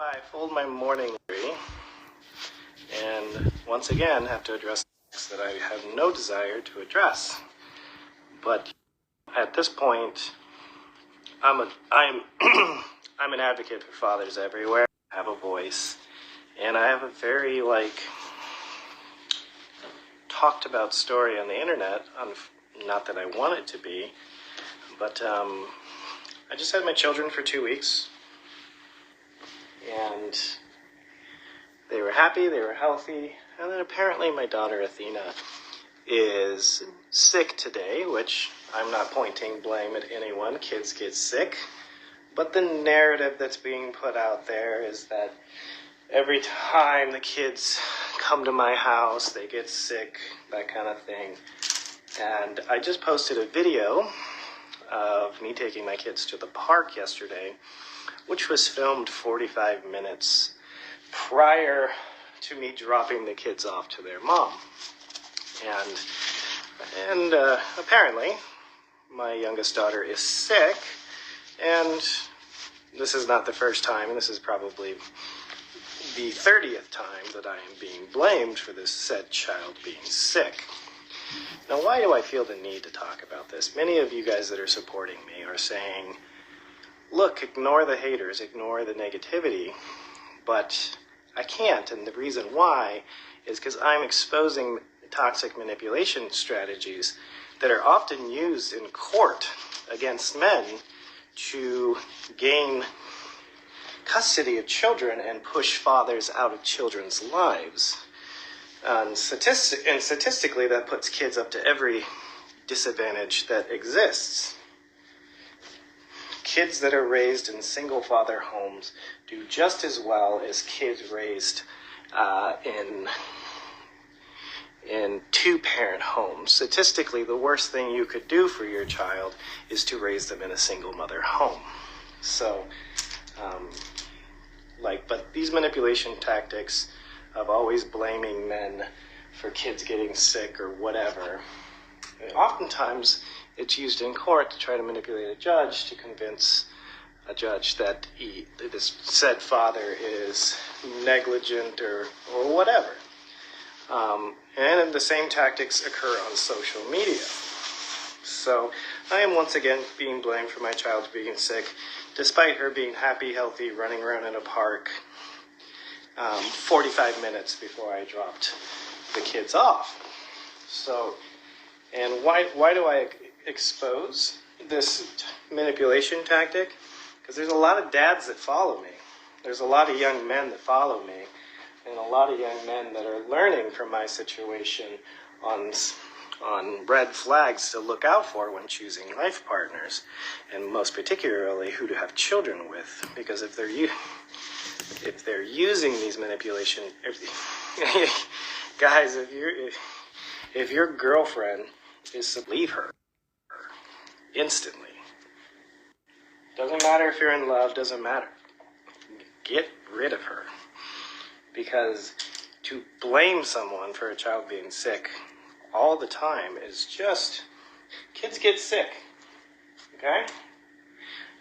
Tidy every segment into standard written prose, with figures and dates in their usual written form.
I fold my morning laundry and once again have to address things that I have no desire to address. But at this point, I'm I'm an advocate for fathers everywhere. I have a voice, and I have a very talked about story on the internet. Not that I want it to be, but I just had my children for 2 weeks, and they were happy, they were healthy, and then apparently my daughter Athena is sick today, which I'm not pointing blame at anyone. Kids get sick, but the narrative that's being put out there is that every time the kids come to my house, they get sick, that kind of thing. And I just posted a video of me taking my kids to the park yesterday, which was filmed 45 minutes prior to me dropping the kids off to their mom. And apparently, my youngest daughter is sick, and this is not the first time, and this is probably the 30th time that I am being blamed for this said child being sick. Now, why do I feel the need to talk about this? Many of you guys that are supporting me are saying, look, ignore the haters, ignore the negativity, but I can't, and the reason why is because I'm exposing toxic manipulation strategies that are often used in court against men to gain custody of children and push fathers out of children's lives. And statistically, that puts kids up to every disadvantage that exists. Kids that are raised in single-father homes do just as well as kids raised in two-parent homes. Statistically, the worst thing you could do for your child is to raise them in a single-mother home. So, but these manipulation tactics of always blaming men for kids getting sick or whatever, oftentimes it's used in court to try to manipulate a judge to convince a judge that this said father is negligent or whatever. And the same tactics occur on social media. So I am once again being blamed for my child being sick, despite her being happy, healthy, running around in a park 45 minutes before I dropped the kids off. So, and why do I expose this manipulation tactic? Because there's a lot of dads that follow me. There's a lot of young men that follow me, and a lot of young men that are learning from my situation on red flags to look out for when choosing life partners, and most particularly who to have children with. Because if they're using these manipulation, guys, if your girlfriend is to leave her instantly, doesn't matter if you're in love, doesn't matter. Get rid of her. Because to blame someone for a child being sick all the time is just, kids get sick, okay?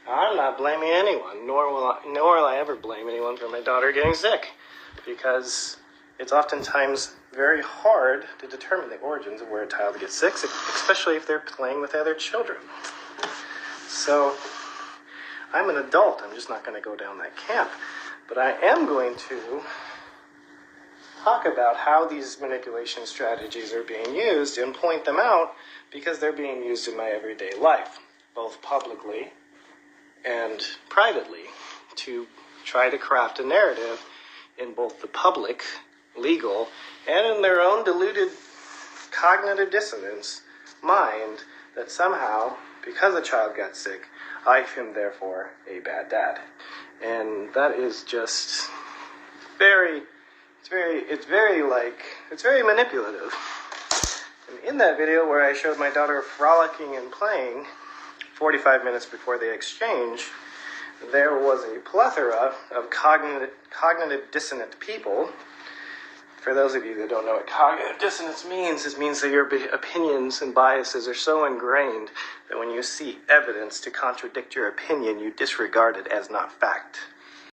I'm not blaming anyone, nor will I ever blame anyone for my daughter getting sick, because it's oftentimes very hard to determine the origins of where a child gets sick, especially if they're playing with other children. So, I'm an adult, I'm just not going to go down that camp, but I am going to talk about how these manipulation strategies are being used and point them out, because they're being used in my everyday life, both publicly and privately, to try to craft a narrative in both the public, legal, and in their own deluded cognitive dissonance mind that somehow, because a child got sick, I am therefore a bad dad. And that is just it's very manipulative. And in that video where I showed my daughter frolicking and playing 45 minutes before the exchange, there was a plethora of cognitive dissonant people. For those of you that don't know what cognitive dissonance means, it means that your opinions and biases are so ingrained that when you see evidence to contradict your opinion, you disregard it as not fact.